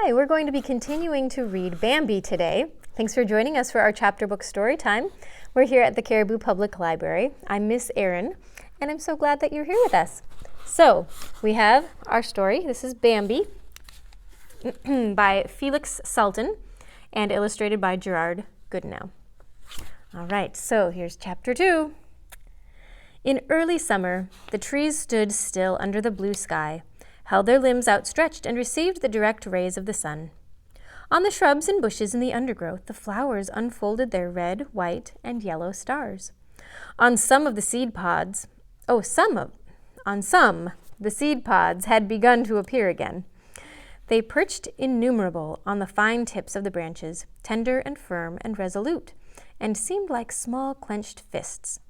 Hi, we're going to be continuing to read Bambi today. Thanks for joining us for our chapter book story time. We're here at the Caribou Public Library. I'm Miss Erin, and I'm so glad that you're here with us. So, we have our story. This is Bambi by Felix Salten and illustrated by Gerard Goodenow. All right, so here's chapter 2. In early summer, the trees stood still under the blue sky, held their limbs outstretched, and received the direct rays of the sun. On the shrubs and bushes in the undergrowth, the flowers unfolded their red, white, and yellow stars. On some, the seed pods had begun to appear again. They perched innumerable on the fine tips of the branches, tender and firm and resolute, and seemed like small clenched fists.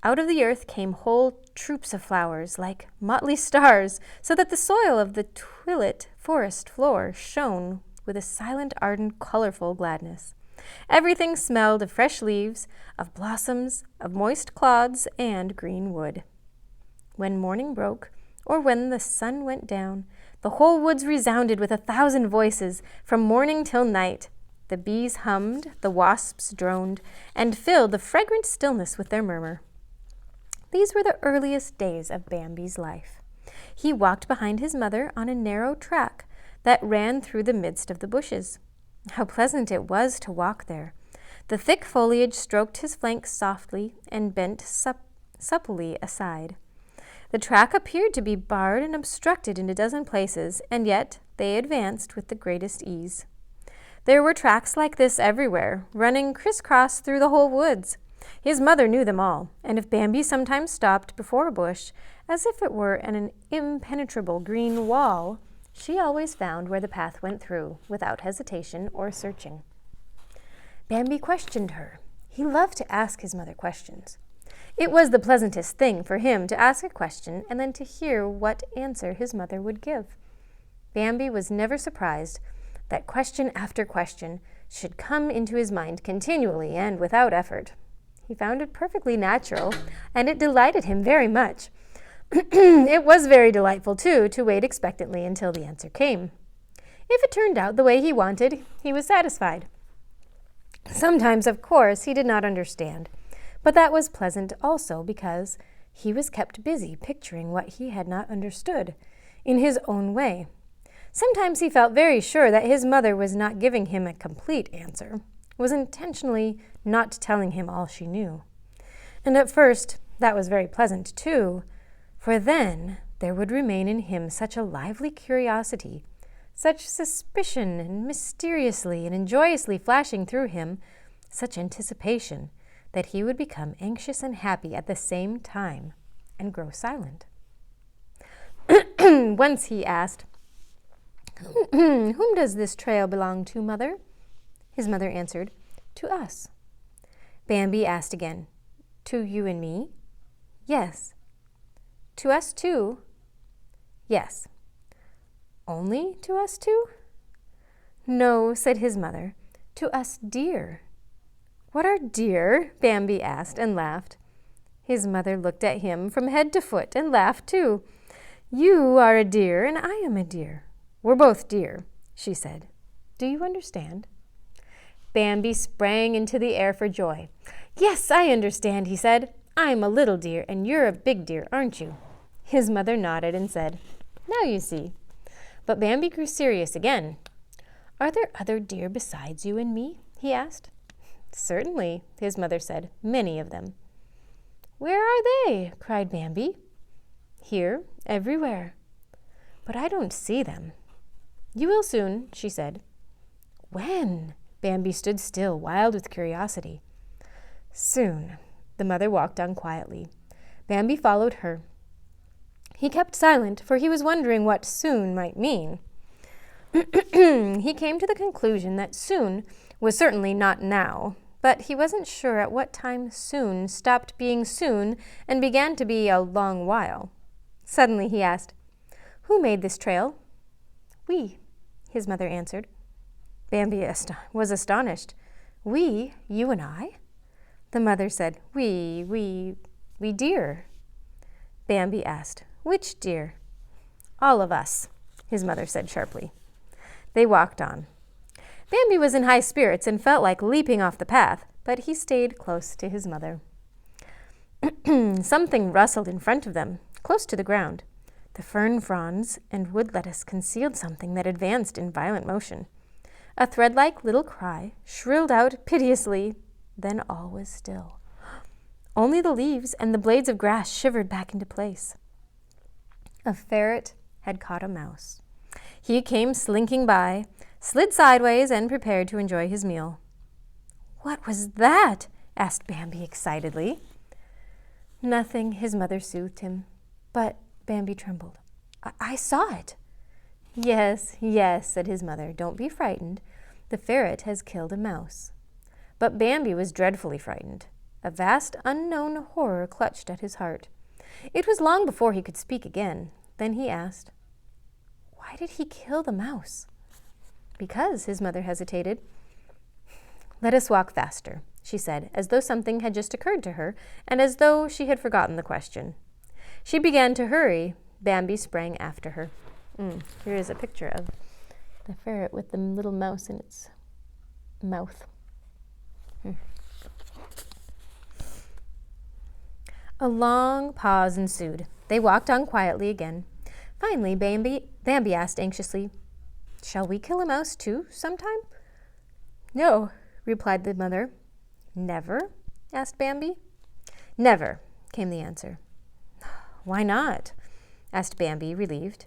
Out of the earth came whole troops of flowers, like motley stars, so that the soil of the twilit forest floor shone with a silent, ardent, colorful gladness. Everything smelled of fresh leaves, of blossoms, of moist clods, and green wood. When morning broke, or when the sun went down, the whole woods resounded with 1,000 voices, from morning till night. The bees hummed, the wasps droned, and filled the fragrant stillness with their murmur. These were the earliest days of Bambi's life. He walked behind his mother on a narrow track that ran through the midst of the bushes. How pleasant it was to walk there! The thick foliage stroked his flanks softly and bent supplely aside. The track appeared to be barred and obstructed in a dozen places, and yet they advanced with the greatest ease. There were tracks like this everywhere, running crisscross through the whole woods. His mother knew them all, and if Bambi sometimes stopped before a bush, as if it were an impenetrable green wall, she always found where the path went through, without hesitation or searching. Bambi questioned her. He loved to ask his mother questions. It was the pleasantest thing for him to ask a question and then to hear what answer his mother would give. Bambi was never surprised that question after question should come into his mind continually and without effort. He found it perfectly natural, and it delighted him very much. It was very delightful, too, to wait expectantly until the answer came. If it turned out the way he wanted, he was satisfied. Sometimes, of course, he did not understand, but that was pleasant also because he was kept busy picturing what he had not understood in his own way. Sometimes he felt very sure that his mother was not giving him a complete answer, was intentionally not telling him all she knew. And at first, that was very pleasant too, for then there would remain in him such a lively curiosity, such suspicion, and mysteriously and joyously flashing through him, such anticipation, that he would become anxious and happy at the same time and grow silent. Once he asked, "Whom does this trail belong to, Mother?" His mother answered, "To us." Bambi asked again, "To you and me?" "Yes." "To us too?" "Yes." "Only to us two?" "No," said his mother, "to us deer." "What are deer?" Bambi asked and laughed. His mother looked at him from head to foot and laughed too. "You are a deer and I am a deer. We're both deer," she said. "Do you understand?" Bambi sprang into the air for joy. "Yes, I understand," he said. "I'm a little deer and you're a big deer, aren't you?" His mother nodded and said, "Now you see." But Bambi grew serious again. "Are there other deer besides you and me?" he asked. "Certainly," his mother said, "many of them." "Where are they?" cried Bambi. "Here, everywhere." "But I don't see them." "You will soon," she said. "When?" Bambi stood still, wild with curiosity. "Soon." The mother walked on quietly. Bambi followed her. He kept silent, for he was wondering what soon might mean. He came to the conclusion that soon was certainly not now, but he wasn't sure at what time soon stopped being soon and began to be a long while. Suddenly he asked, "Who made this trail?" "We," his mother answered. Bambi was astonished. "We? You and I?" The mother said, We deer." Bambi asked, "Which deer?" "All of us," his mother said sharply. They walked on. Bambi was in high spirits and felt like leaping off the path, but he stayed close to his mother. Something rustled in front of them, close to the ground. The fern fronds and wood lettuce concealed something that advanced in violent motion. A thread-like little cry shrilled out piteously, then all was still. Only the leaves and the blades of grass shivered back into place. A ferret had caught a mouse. He came slinking by, slid sideways, and prepared to enjoy his meal. "What was that?" asked Bambi excitedly. "Nothing," his mother soothed him. But Bambi trembled. I saw it." Yes, said his mother. "Don't be frightened. The ferret has killed a mouse." But Bambi was dreadfully frightened. A vast unknown horror clutched at his heart. It was long before he could speak again. Then he asked, "Why did he kill the mouse?" "Because," his mother hesitated. "Let us walk faster," she said, as though something had just occurred to her, and as though she had forgotten the question. She began to hurry. Bambi sprang after her. Here is a picture of the ferret with the little mouse in its mouth. A long pause ensued. They walked on quietly again. Finally, Bambi asked anxiously, "Shall we kill a mouse too, sometime?" "No," replied the mother. "Never?" asked Bambi. "Never," came the answer. "Why not?" asked Bambi, relieved.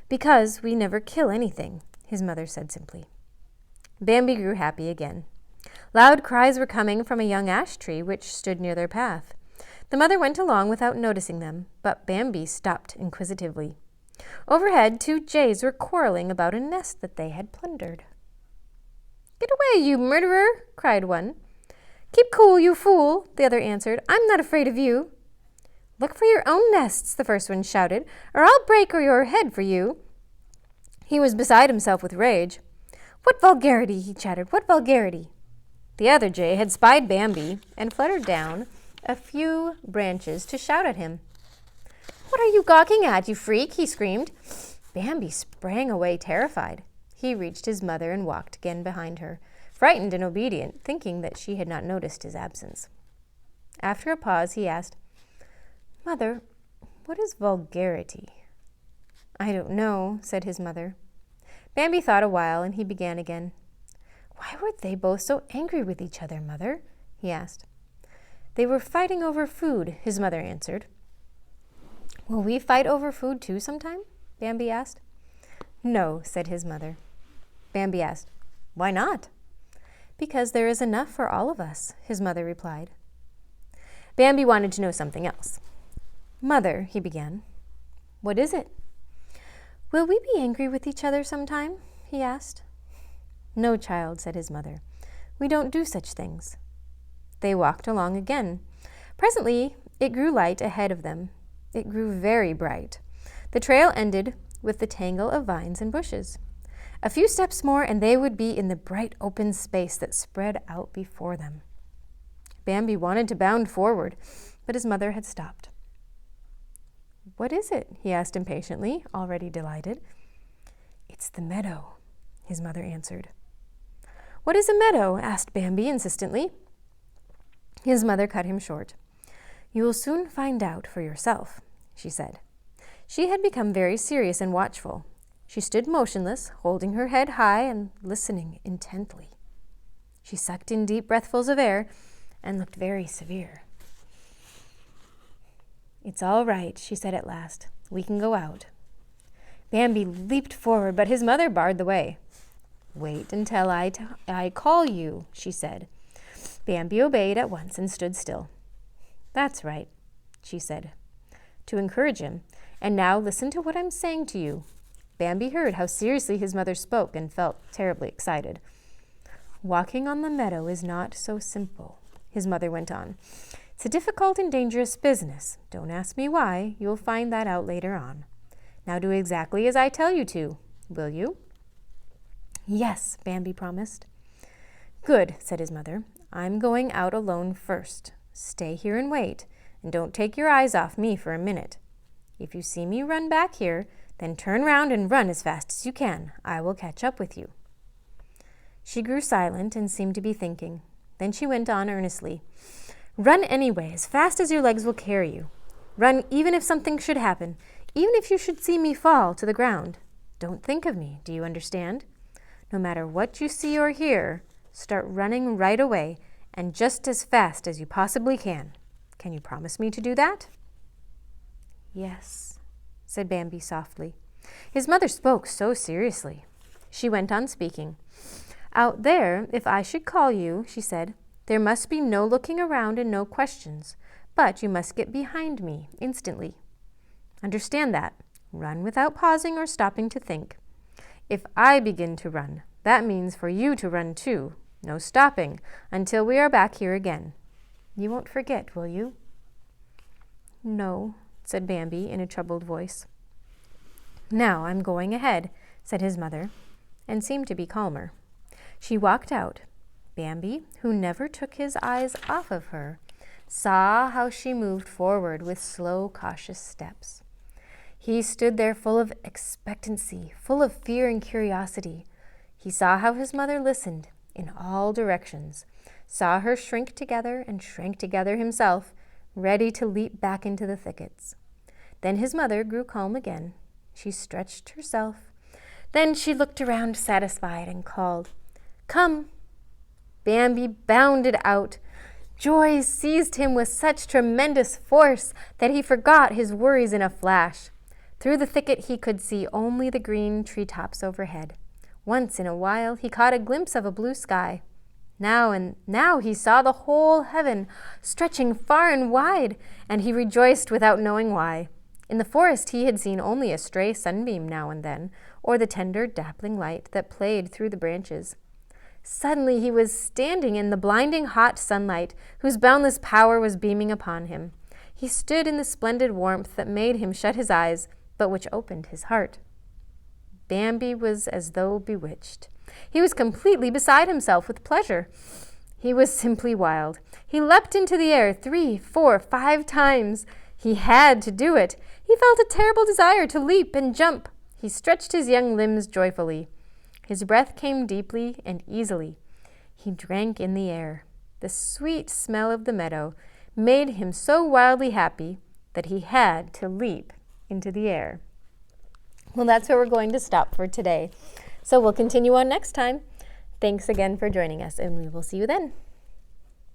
"Because we never kill anything," his mother said simply. Bambi grew happy again. Loud cries were coming from a young ash tree which stood near their path. The mother went along without noticing them, but Bambi stopped inquisitively. Overhead, 2 jays were quarreling about a nest that they had plundered. "Get away, you murderer!" cried one. "Keep cool, you fool!" the other answered. "I'm not afraid of you." "Look for your own nests," the first one shouted, "or I'll break your head for you." He was beside himself with rage. "What vulgarity!" he chattered. "What vulgarity!" The other jay had spied Bambi and fluttered down a few branches to shout at him. "What are you gawking at, you freak?" he screamed. Bambi sprang away terrified. He reached his mother and walked again behind her, frightened and obedient, thinking that she had not noticed his absence. After a pause, he asked, "Mother, what is vulgarity?" "I don't know," said his mother. Bambi thought a while, and he began again. "Why were they both so angry with each other, Mother?" he asked. "They were fighting over food," his mother answered. "Will we fight over food too sometime?" Bambi asked. "No," said his mother. Bambi asked, "Why not?" "Because there is enough for all of us," his mother replied. Bambi wanted to know something else. "Mother," he began. "What is it?" "Will we be angry with each other sometime?" he asked. "No, child," said his mother. "We don't do such things." They walked along again. Presently, it grew light ahead of them. It grew very bright. The trail ended with the tangle of vines and bushes. A few steps more, and they would be in the bright open space that spread out before them. Bambi wanted to bound forward, but his mother had stopped. "What is it?" he asked impatiently, already delighted. "It's the meadow," his mother answered. "What is a meadow?" asked Bambi insistently. His mother cut him short. "You will soon find out for yourself," she said. She had become very serious and watchful. She stood motionless, holding her head high and listening intently. She sucked in deep breathfuls of air and looked very severe. "It's all right," she said at last. "We can go out." Bambi leaped forward, but his mother barred the way. "Wait until I call you," she said. Bambi obeyed at once and stood still. "That's right," she said, to encourage him. "And now listen to what I'm saying to you." Bambi heard how seriously his mother spoke and felt terribly excited. "Walking on the meadow is not so simple," his mother went on. "It's a difficult and dangerous business. Don't ask me why. You'll find that out later on. Now do exactly as I tell you to, will you?" "Yes," Bambi promised. "Good," said his mother. "I'm going out alone first. Stay here and wait, and don't take your eyes off me for a minute. If you see me run back here, Then turn round and run as fast as you can. I will catch up with you." She grew silent and seemed to be thinking. Then she went on earnestly. "Run anyway, as fast as your legs will carry you. Run even if something should happen, even if you should see me fall to the ground. Don't think of me, do you understand? No matter what you see or hear, start running right away and just as fast as you possibly can. Can you promise me to do that?" "Yes," said Bambi softly. His mother spoke so seriously. She went on speaking. "Out there, if I should call you," she said, "there must be no looking around and no questions, but you must get behind me instantly. Understand that. Run without pausing or stopping to think. If I begin to run, that means for you to run too. No stopping until we are back here again. You won't forget, will you?" "No," said Bambi in a troubled voice. "Now I'm going ahead," said his mother, and seemed to be calmer. She walked out. Bambi, who never took his eyes off of her, saw how she moved forward with slow, cautious steps. He stood there full of expectancy, full of fear and curiosity. He saw how his mother listened in all directions, saw her shrink together and shrank together himself, ready to leap back into the thickets. Then his mother grew calm again. She stretched herself. Then she looked around satisfied and called, "Come." Bambi bounded out. Joy seized him with such tremendous force that he forgot his worries in a flash. Through the thicket he could see only the green treetops overhead. Once in a while he caught a glimpse of a blue sky. Now he saw the whole heaven stretching far and wide, and he rejoiced without knowing why. In the forest he had seen only a stray sunbeam now and then, or the tender, dappling light that played through the branches. Suddenly he was standing in the blinding hot sunlight, whose boundless power was beaming upon him. He stood in the splendid warmth that made him shut his eyes, but which opened his heart. Bambi was as though bewitched. He was completely beside himself with pleasure. He was simply wild. He leapt into the air 3, 4, 5 times. He had to do it. He felt a terrible desire to leap and jump. He stretched his young limbs joyfully. His breath came deeply and easily. He drank in the air. The sweet smell of the meadow made him so wildly happy that he had to leap into the air. Well, that's where we're going to stop for today. So we'll continue on next time. Thanks again for joining us, and we will see you then.